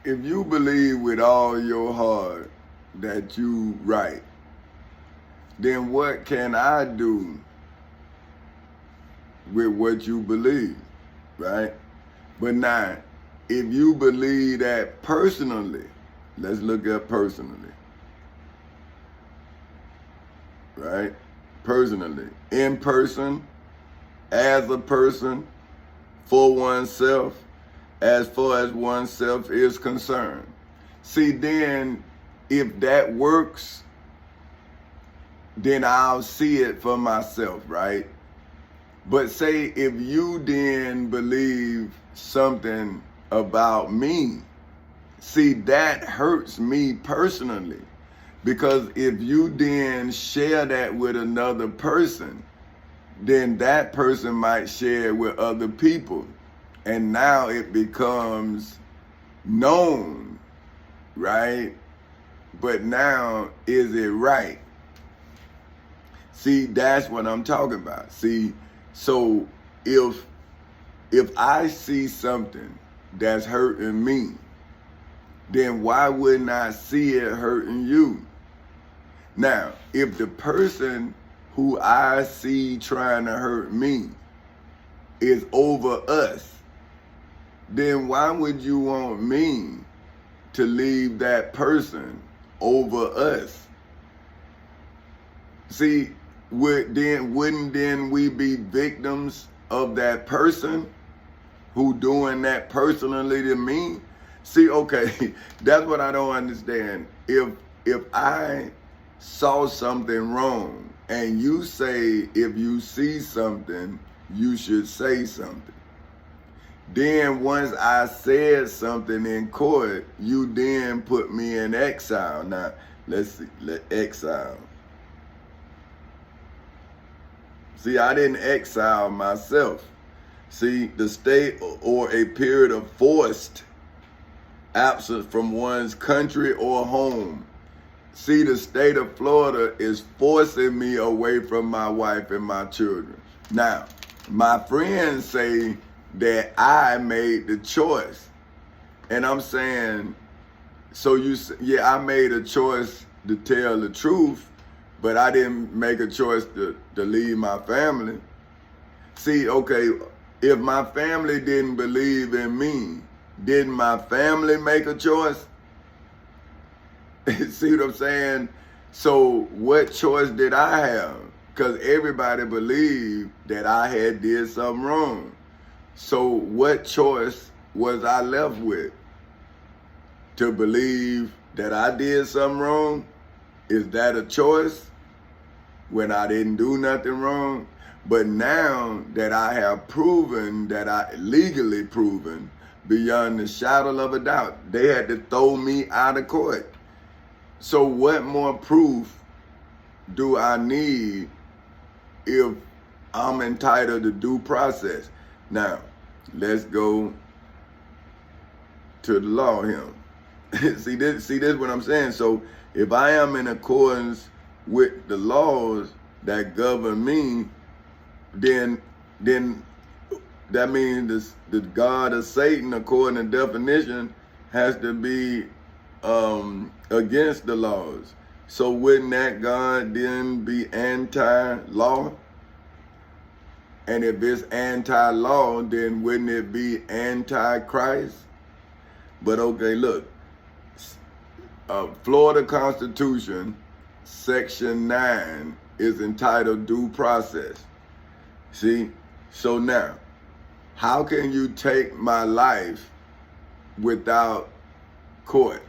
if you believe with all your heart that you right, then what can I do with what you believe, right? But now, if you believe that personally, let's look at personally, right? Personally, in person, as a person, for oneself, as far as oneself is concerned. See, then, if that works, then I'll see it for myself, right? But say if you then believe something about me, see, that hurts me personally. Because if you then share that with another person, then that person might share it with other people. And now it becomes known, right? But now, is it right? See, that's what I'm talking about. See, so if I see something that's hurting me, then why wouldn't I see it hurting you? Now, if the person who I see trying to hurt me is over us, then why would you want me to leave that person over us? See, wouldn't then we be victims of that person who doing that personally to me? See, okay, that's what I don't understand. If I saw something wrong and you say if you see something, you should say something. Then once I said something in court, you then put me in exile. Now, let's see, exile. See, I didn't exile myself. See, the state or a period of forced absence from one's country or home. See, the state of Florida is forcing me away from my wife and my children. Now, my friends say that I made the choice. And I'm saying, so yeah, I made a choice to tell the truth, but I didn't make a choice to leave my family. See, okay, if my family didn't believe in me, didn't my family make a choice? See what I'm saying? So what choice did I have? Because everybody believed that I had did something wrong. So what choice was I left with? To believe that I did something wrong? Is that a choice when I didn't do nothing wrong? But now that I have proven, that I legally proven, beyond the shadow of a doubt, they had to throw me out of court. So what more proof do I need if I'm entitled to due process? Now, let's go to the law here. See this what I'm saying? So if I am in accordance with the laws that govern me, then that means the God of Satan, according to definition, has to be against the laws. So wouldn't that God then be anti-law? And if it's anti-law, then wouldn't it be anti-Christ? But okay, look, Florida Constitution, Section 9 is entitled due process. See, so now, how can you take my life without court?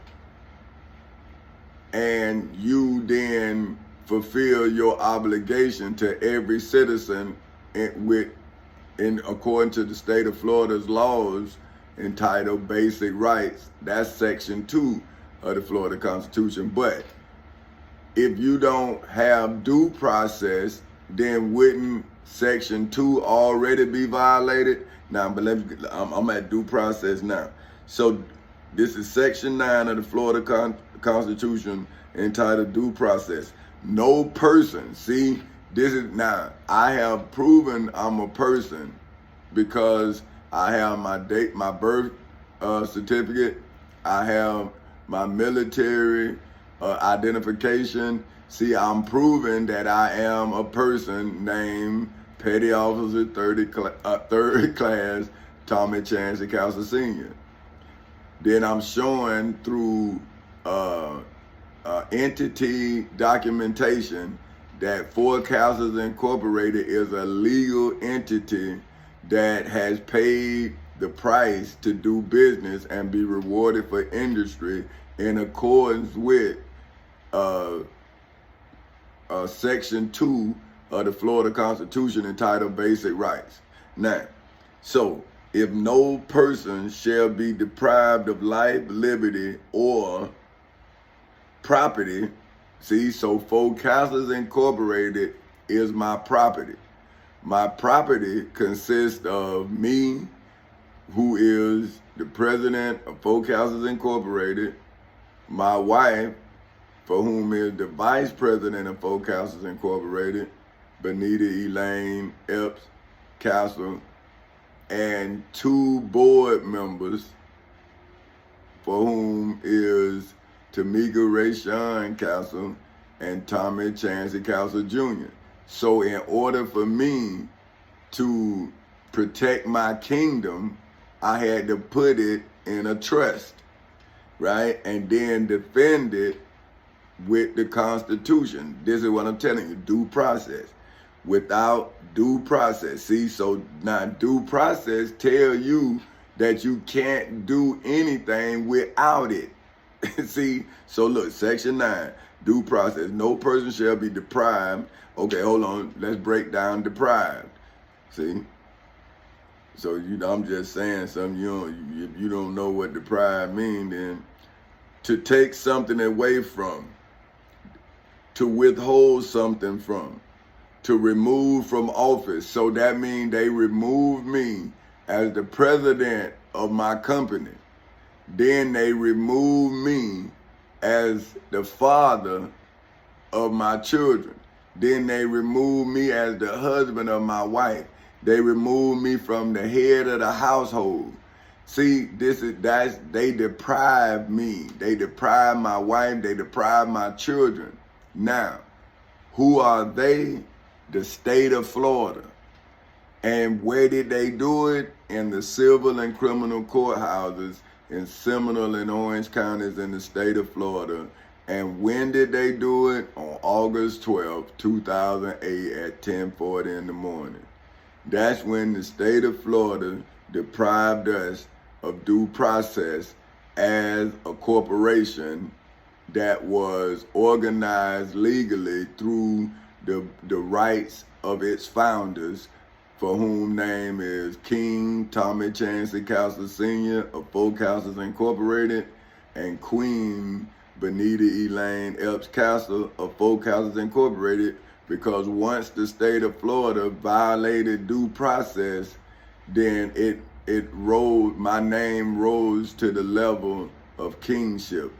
And you then fulfill your obligation to every citizen according to the state of Florida's laws entitled Basic Rights. That's Section 2 of the Florida Constitution. But if you don't have due process, then wouldn't Section 2 already be violated? Now, but I'm at due process now. So this is Section 9 of the Florida Constitution entitled due process. No person, see, this is now, I have proven I'm a person because I have my birth certificate, I have my military identification. See, I'm proving that I am a person named Petty Officer 3rd Class Tommy Chancey Castle Sr. Then I'm showing through entity documentation that Four Castles Incorporated is a legal entity that has paid the price to do business and be rewarded for industry in accordance with Section 2 of the Florida Constitution entitled Basic Rights. Now, so if no person shall be deprived of life, liberty, or property, see, so Four Castles Incorporated is my property. My property consists of me, who is the president of Four Castles Incorporated, my wife, for whom is the vice president of Four Castles Incorporated, Benita Elaine Epps Castle, and 2 board members, for whom is Tamika Rayshawn Castle and Tommy Chancey Castle Jr. So in order for me to protect my kingdom, I had to put it in a trust, right? And then defend it with the Constitution. This is what I'm telling you, due process. Without due process, see, so now due process tell you that you can't do anything without it. See, so look, Section 9, due process. No person shall be deprived. Okay, hold on, let's break down deprived. See? So I'm just saying something. If you don't know what deprive mean, then to take something away from, to withhold something from, to remove from office. So that means they removed me as the president of my company. Then they removed me as the father of my children. Then they removed me as the husband of my wife. They removed me from the head of the household. See, they deprived me. They deprived my wife. They deprived my children. Now, who are they? The state of Florida. And where did they do it? In the civil and criminal courthouses in Seminole and Orange counties in the state of Florida. And when did they do it? On August 12, 2008 at 10:40 in the morning. That's when the state of Florida deprived us of due process as a corporation that was organized legally through the rights of its founders, for whom name is King Tommy Chancey Castle Sr. of Four Castles Incorporated and Queen Benita Elaine Epps Castle of Four Castles Incorporated, because once the state of Florida violated due process, then my name rose to the level of kingship,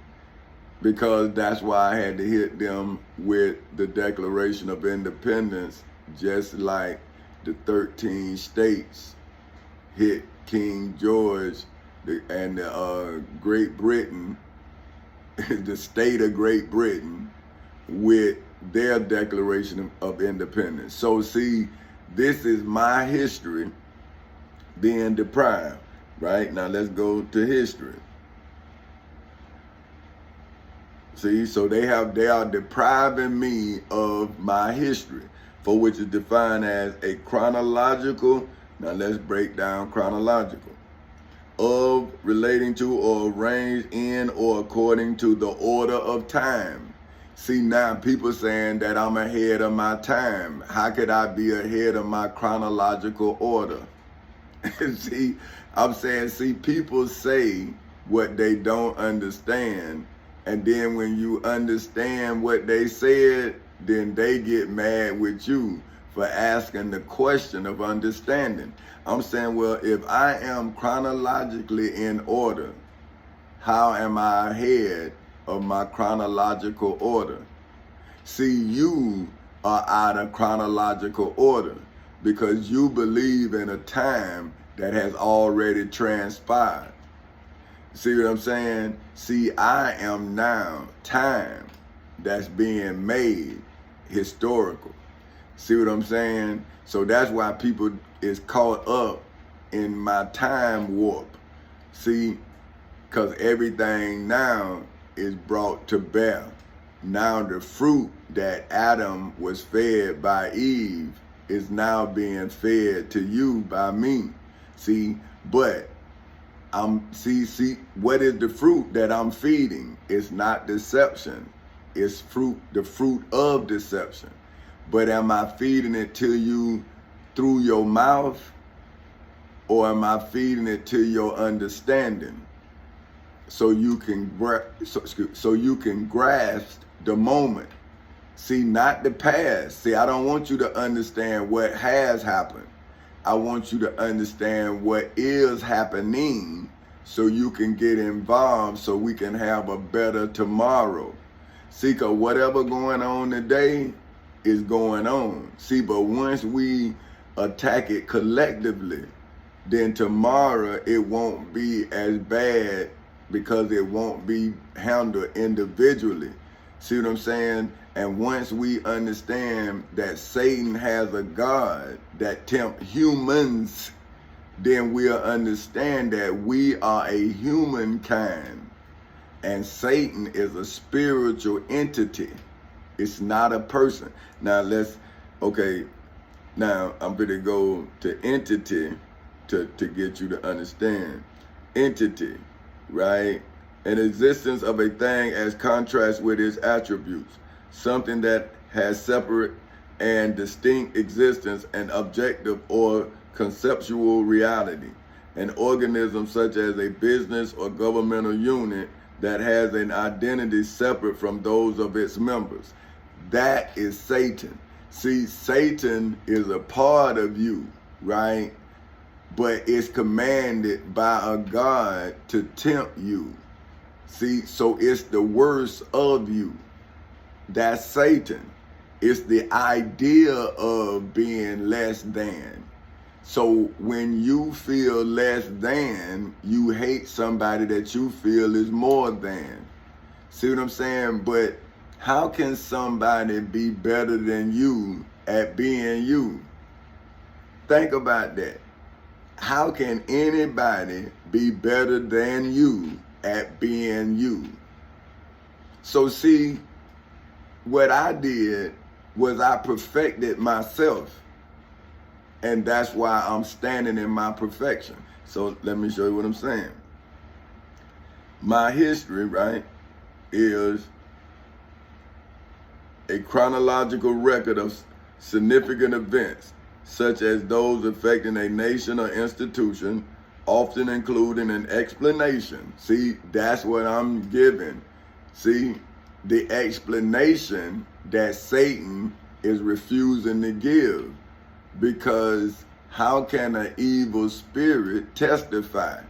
because that's why I had to hit them with the Declaration of Independence, just like the 13 states hit King George and Great Britain, the state of Great Britain, with their Declaration of Independence. So see, this is my history being deprived, right? Now let's go to history. See, so they are depriving me of my history, for which is defined as a chronological, now let's break down chronological, of relating to or arranged in or according to the order of time. See, now people saying that I'm ahead of my time. How could I be ahead of my chronological order? See, I'm saying, see, people say what they don't understand, and then when you understand what they said, then they get mad with you for asking the question of understanding. I'm saying, well, if I am chronologically in order, how am I ahead of my chronological order? See, you are out of chronological order because you believe in a time that has already transpired. See what I'm saying? See, I am now time that's being made historical. See what I'm saying? So that's why people is caught up in my time warp. See, because everything now is brought to bear. Now the fruit that Adam was fed by Eve is now being fed to you by me. See, but see what is the fruit that I'm feeding? It's not deception. It's the fruit of deception. But am I feeding it to you through your mouth, or am I feeding it to your understanding? So you can so you can grasp the moment. See, not the past. See, I don't want you to understand what has happened. I want you to understand what is happening, so you can get involved, so we can have a better tomorrow. See, because whatever going on today is going on. See, but once we attack it collectively, then tomorrow it won't be as bad, because it won't be handled individually. See what I'm saying? And once we understand that Satan has a God that tempt humans, then we'll understand that we are a humankind, and Satan is a spiritual entity. It's not a person. Now now I'm going to go to entity to get you to understand. Entity, right? An existence of a thing as contrast with its attributes. Something that has separate and distinct existence and objective or conceptual reality. An organism such as a business or governmental unit that has an identity separate from those of its members. That is Satan. See, Satan is a part of you, right? But it's commanded by a God to tempt you. See, so it's the worst of you. That's Satan. It's the idea of being less than. So when you feel less than, you hate somebody that you feel is more than. See what I'm saying? But how can somebody be better than you at being you? Think about that. How can anybody be better than you at being you? So see, what I did was I perfected myself. And that's why I'm standing in my perfection. So let me show you what I'm saying. My history, right, is a chronological record of significant events, such as those affecting a nation or institution, often including an explanation. See, that's what I'm giving. See, the explanation that Satan is refusing to give. Because how can an evil spirit testify?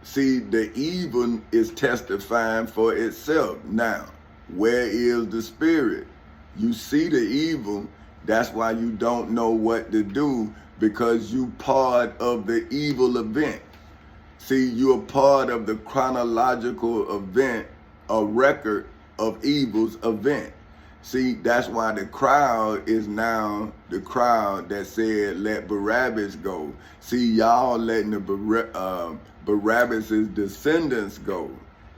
See, the evil is testifying for itself. Now, where is the spirit? You see the evil, that's why you don't know what to do, because you part of the evil event. See, you're part of the chronological event, a record of evil's event. See, that's why the crowd is now the crowd that said, let Barabbas go. See, y'all letting the Barabbas' descendants go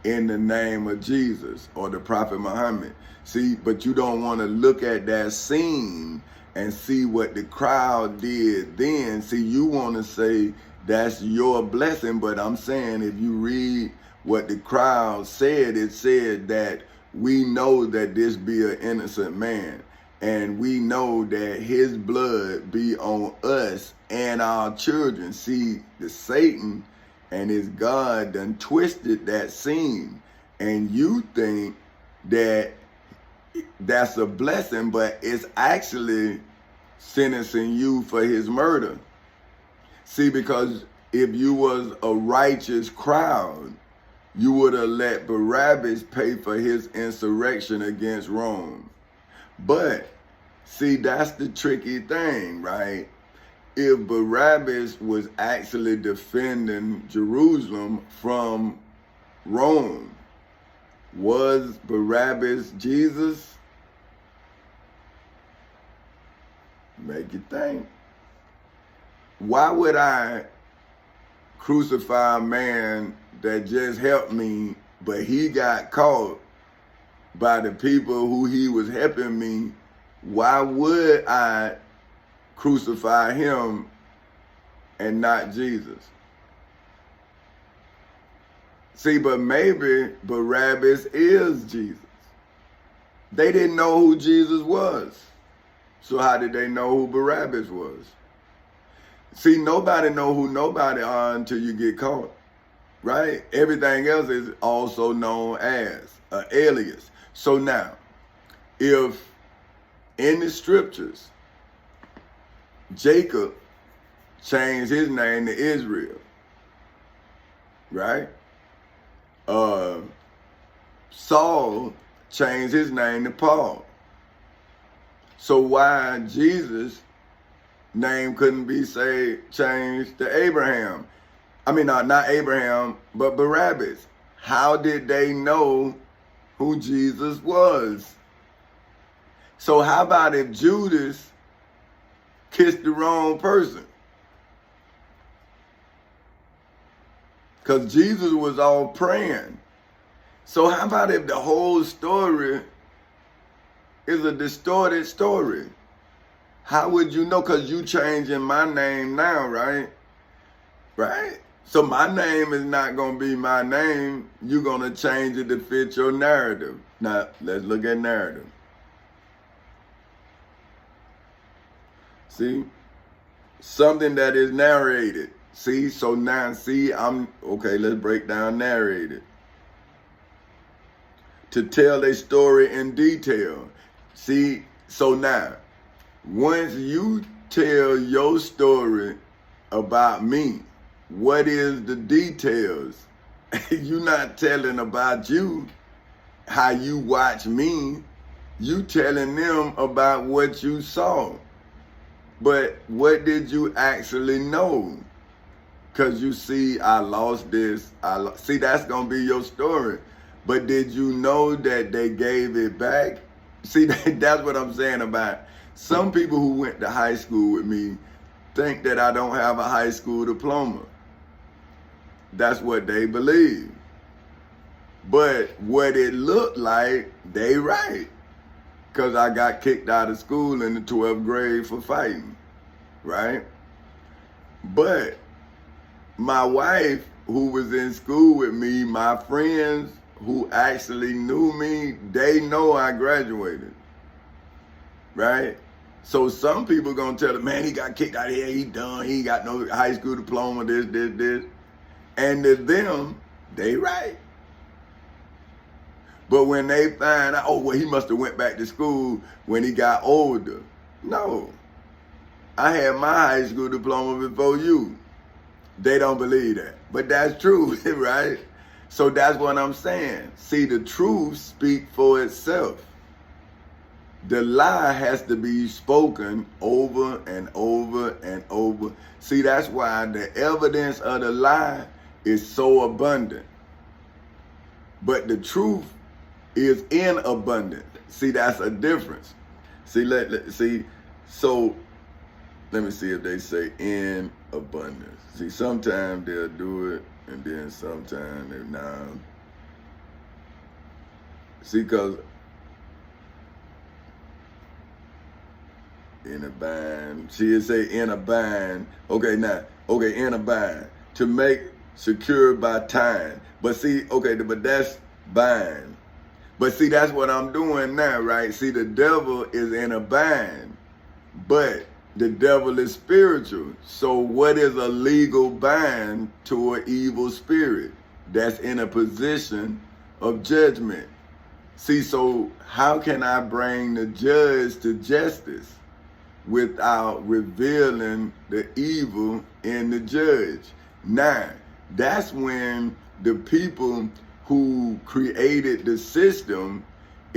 in the name of Jesus or the Prophet Muhammad. See, but you don't want to look at that scene and see what the crowd did then. See, you want to say that's your blessing, but I'm saying if you read what the crowd said, it said that we know that this be an innocent man, and we know that his blood be on us and our children. See, the Satan and his God done twisted that scene, and you think that that's a blessing, but it's actually sentencing you for his murder. See, because if you was a righteous crowd, you would have let Barabbas pay for his insurrection against Rome. But, see, that's the tricky thing, right? if Barabbas was actually defending Jerusalem from Rome, was Barabbas Jesus? Make you think. Why would I crucify a man that just helped me, but he got caught by the people who he was helping me? Why would I crucify him and not Jesus? See, but maybe Barabbas is Jesus. They didn't know who Jesus was. So how did they know who Barabbas was? See, nobody know who nobody are until you get caught, right? Everything else is also known as an alias. So now, if in the scriptures, Jacob changed his name to Israel, right? Saul changed his name to Paul. So why Jesus' name couldn't be changed to Abraham? I mean, not Abraham, but Barabbas. How did they know who Jesus was? So how about if Judas kissed the wrong person? Because Jesus was all praying. So how about if the whole story is a distorted story? How would you know? Because you changing my name now, right? Right? So my name is not going to be my name. You're going to change it to fit your narrative. Now, let's look at narrative. See? Something that is narrated. See? So now, see, okay, let's break down narrated. To tell a story in detail. See? So now, once you tell your story about me, what is the details? You're not telling about you, how you watch me. You telling them about what you saw. But what did you actually know? Because you see, I lost this. See, that's going to be your story. But did you know that they gave it back? See, that's what I'm saying about some people who went to high school with me think that I don't have a high school diploma. That's what they believe. But what it looked like, they right. Because I got kicked out of school in the 12th grade for fighting, right? But my wife, who was in school with me, my friends who actually knew me, they know I graduated, right? So some people gonna tell them, man, he got kicked out of here, he done, he ain't got no high school diploma, this. And to them, they right. But when they find out, oh, well, he must have went back to school when he got older. No. I had my high school diploma before you. They don't believe that. But that's true, right? So that's what I'm saying. See, the truth speaks for itself. The lie has to be spoken over and over and over. See, that's why the evidence of the lie is so abundant. But the truth is in abundance. See, that's a difference. See, so let me see if they say in abundance. See, sometimes they'll do it, and then sometimes they're not. See, because in a bind. See, it say in a bind. Okay, now, in a bind. To make secure by time. But see, but that's bind. But see, that's what I'm doing now, right? See, the devil is in a bind, but the devil is spiritual. So what is a legal bind to an evil spirit that's in a position of judgment? See, so how can I bring the judge to justice without revealing the evil in the judge? Now, that's when the people who created the system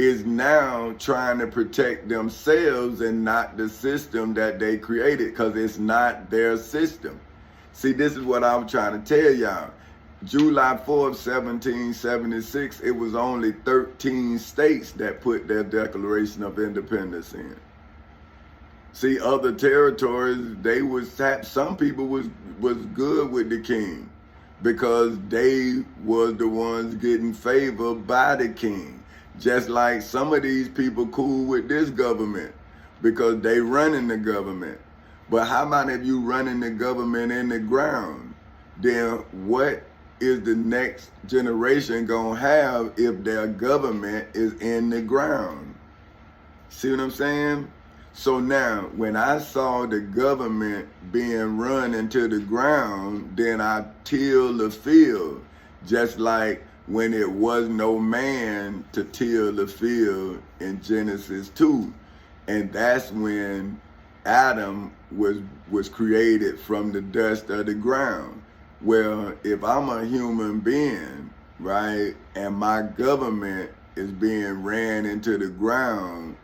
is now trying to protect themselves and not the system that they created, because it's not their system. See, this is what I'm trying to tell y'all. July 4th, 1776, it was only 13 states that put their Declaration of Independence in. See, other territories, some people was good with the king because they was the ones getting favored by the king. Just like some of these people cool with this government because they running the government. But how about if you running the government in the ground? Then what is the next generation gonna have if their government is in the ground? See what I'm saying? So now, when I saw the government being run into the ground, then I tilled the field, just like when it was no man to till the field in Genesis 2. And that's when Adam was created from the dust of the ground. Well, if I'm a human being, right, and my government is being ran into the ground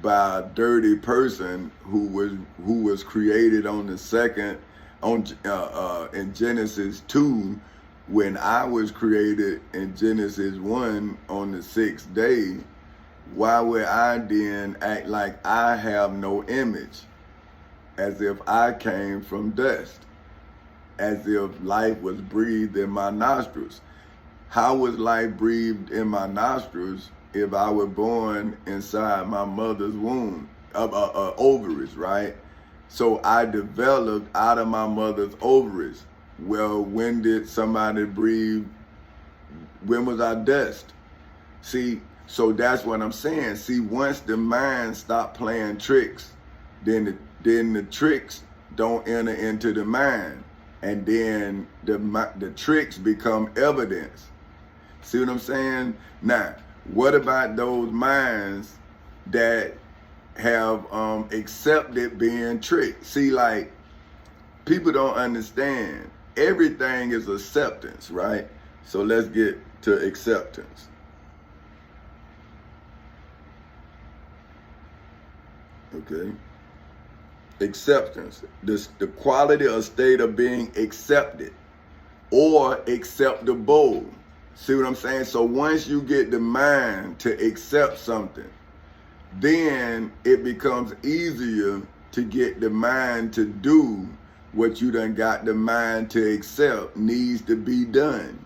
by a dirty person who was created on the second in Genesis 2, when I was created in Genesis 1 on the 6th day, why would I then act like I have no image, as if I came from dust, as if life was breathed in my nostrils? How was life breathed in my nostrils if I were born inside my mother's womb, ovaries, right? So I developed out of my mother's ovaries. Well, when did somebody breathe? When was I dust? See, so that's what I'm saying. See, once the mind stop playing tricks, then the tricks don't enter into the mind, and then the tricks become evidence. See what I'm saying? Now, what about those minds that have accepted being tricked? See, like, people don't understand. Everything is acceptance, right? So let's get to acceptance. Okay. Acceptance. The quality or state of being accepted or acceptable. See what I'm saying? So once you get the mind to accept something, then it becomes easier to get the mind to do what you done got the mind to accept needs to be done,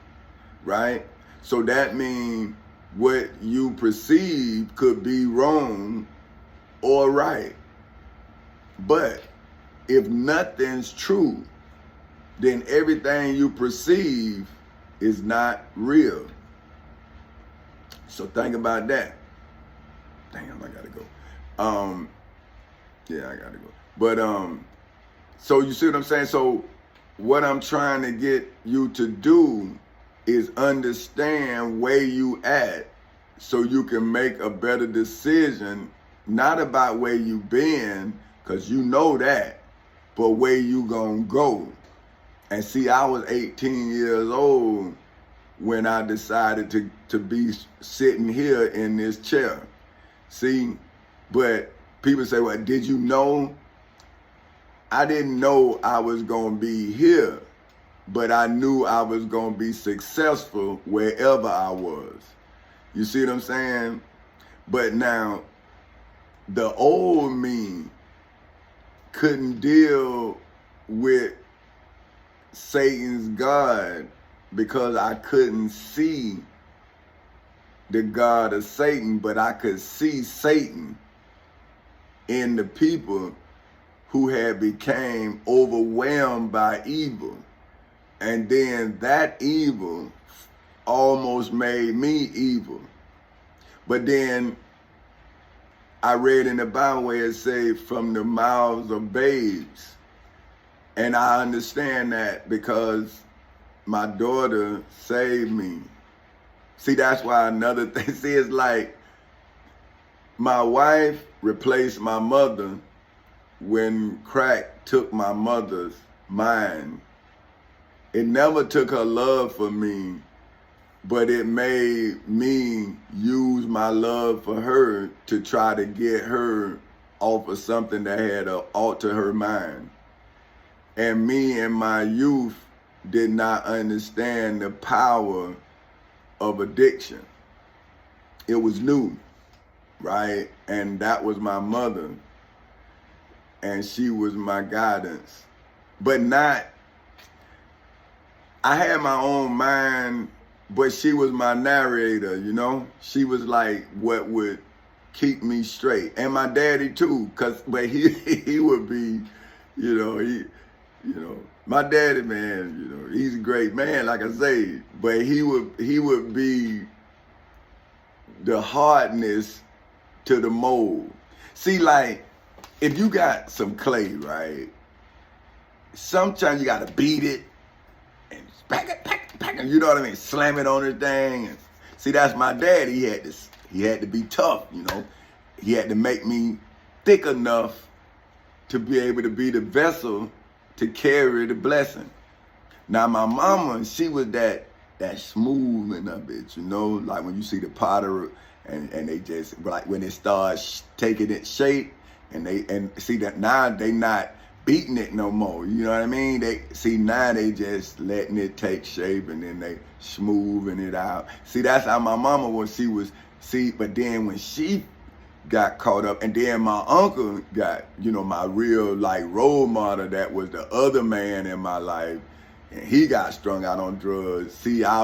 right? So that means what you perceive could be wrong or right. But if nothing's true, then everything you perceive is not real. So think about that. Damn, I gotta go. Yeah, I gotta go. But so you see what I'm saying? So what I'm trying to get you to do is understand where you at, so you can make a better decision, not about where you been, because you know that, but where you gonna go. And see, I was 18 years old when I decided to be sitting here in this chair. See, but people say, well, did you know? I didn't know I was gonna be here, but I knew I was gonna be successful wherever I was. You see what I'm saying? But now, the old me couldn't deal with Satan's God because I couldn't see the God of Satan, but I could see Satan in the people who had became overwhelmed by evil. And then that evil almost made me evil. But then I read in the Bible where it says, from the mouths of babes. And I understand that because my daughter saved me. See, that's why another thing, see, it's like my wife replaced my mother when crack took my mother's mind. It never took her love for me, but it made me use my love for her to try to get her off of something that had altered her mind. And me in my youth did not understand the power of addiction. It was new, right? And that was my mother. And she was my guidance. But not, I had my own mind, but she was my narrator, you know? She was like what would keep me straight. And my daddy too, but he would be, my daddy, man, he's a great man, like I say, but he would be the hardness to the mold. See, like, if you got some clay, right, sometimes you gotta beat it and pack it, you know what I mean? Slam it on the thing. And see, that's my dad. He had to be tough, He had to make me thick enough to be able to be the vessel to carry the blessing. Now, my mama, she was that smooth in that bitch, like when you see the potter and they just, like when it starts taking its shape and see that now they not beating it no more, you know what I mean? Now they just letting it take shape and then they smoothing it out. See, that's how my mama was. But then when she got caught up, and then my uncle got, my real like role model, that was the other man in my life, and he got strung out on drugs. See, I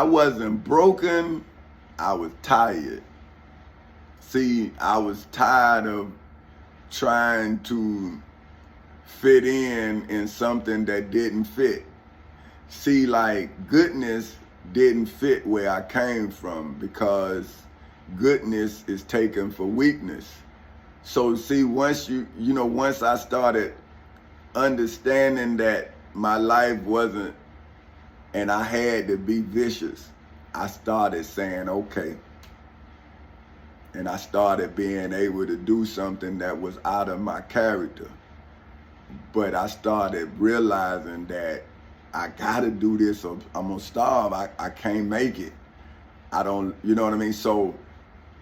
wasn't broken, I was tired. See, I was tired of trying to fit in something that didn't fit. See, like, goodness didn't fit where I came from, because goodness is taken for weakness. So see, once once I started understanding that my life wasn't, and I had to be vicious, I started saying, okay. And I started being able to do something that was out of my character. But I started realizing that I gotta do this or I'm gonna starve. I can't make it. I don't, you know what I mean? So,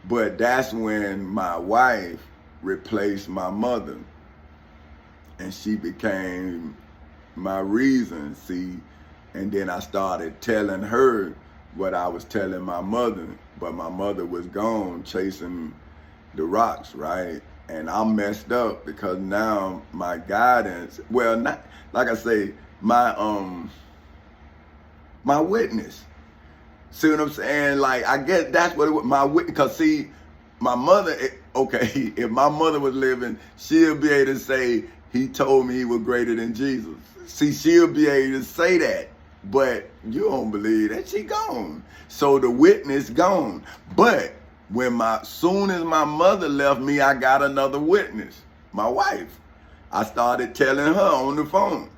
but that's when my wife replaced my mother. And she became my reason, see? And then I started telling her what I was telling my mother, but my mother was gone chasing the rocks, right? And I'm messed up because now my guidance, well, not, like I say, my witness. See what I'm saying? Like, I guess that's what it was, my witness, because see, my mother, okay, if my mother was living, she'll be able to say, he told me he was greater than Jesus. See, she'll be able to say that. But you don't believe that, she gone. So the witness gone. But soon as my mother left me, I got another witness, my wife. I started telling her on the phone.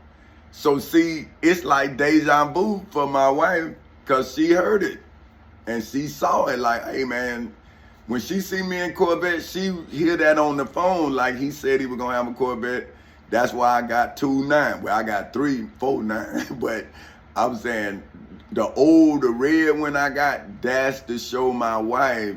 So see, it's like deja vu for my wife, because she heard it. And she saw it like, hey man, when she see me in Corvette, she hear that on the phone, like he said he was gonna have a Corvette. That's why I got 2.9. Well, I got 3.49, but I'm saying the red one I got, that's to show my wife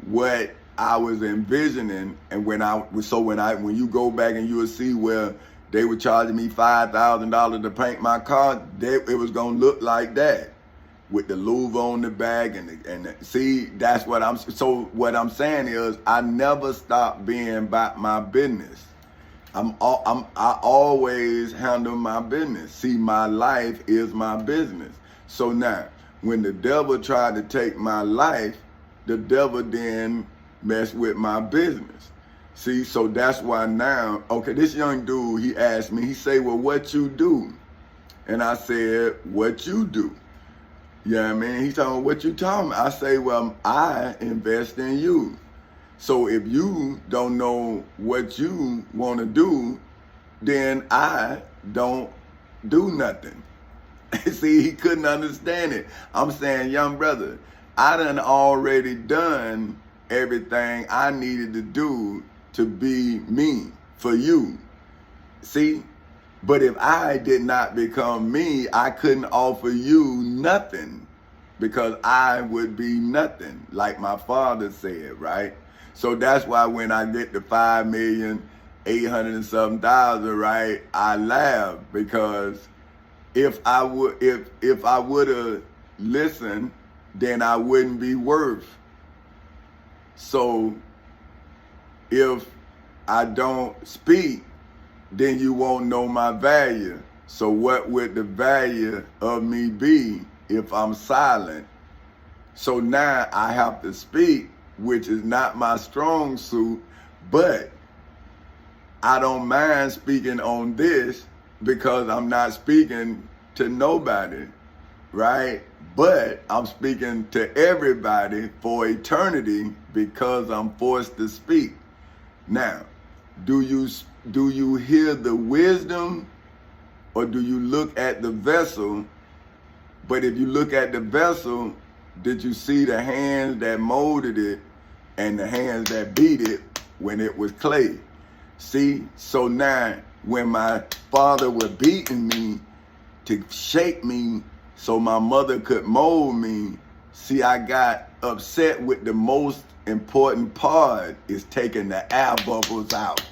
what I was envisioning. And when you go back and you will see where they were charging me $5,000 to paint my car, it was gonna look like that, with the Louvre on the back see, that's what what I'm saying is, I never stopped being about my business. I always handle my business. See, my life is my business. So now, when the devil tried to take my life, the devil then messed with my business. See, so that's why now, okay, this young dude, he asked me, he said, well, what you do? And I said, what you do? You know what I mean? He told me, what you talking about? I say, well, I invest in you. So if you don't know what you want to do, then I don't do nothing. See, he couldn't understand it. I'm saying, young brother, I done already done everything I needed to do to be me for you. See, But if I did not become me, I couldn't offer you nothing, because I would be nothing, like my father said, right? So that's why when I get to 5,800,000 and something thousand, right, I laugh, because if I would have listened, then I wouldn't be worth. So if I don't speak, then you won't know my value. So what would the value of me be if I'm silent? So now I have to speak, which is not my strong suit, but I don't mind speaking on this because I'm not speaking to nobody, right? But I'm speaking to everybody for eternity because I'm forced to speak. Now, do you hear the wisdom, or do you look at the vessel? But if you look at the vessel, did you see the hands that molded it and the hands that beat it when it was clay? See, so now when my father was beating me to shape me so my mother could mold me, see, I got upset with the most important part, is taking the air bubbles out.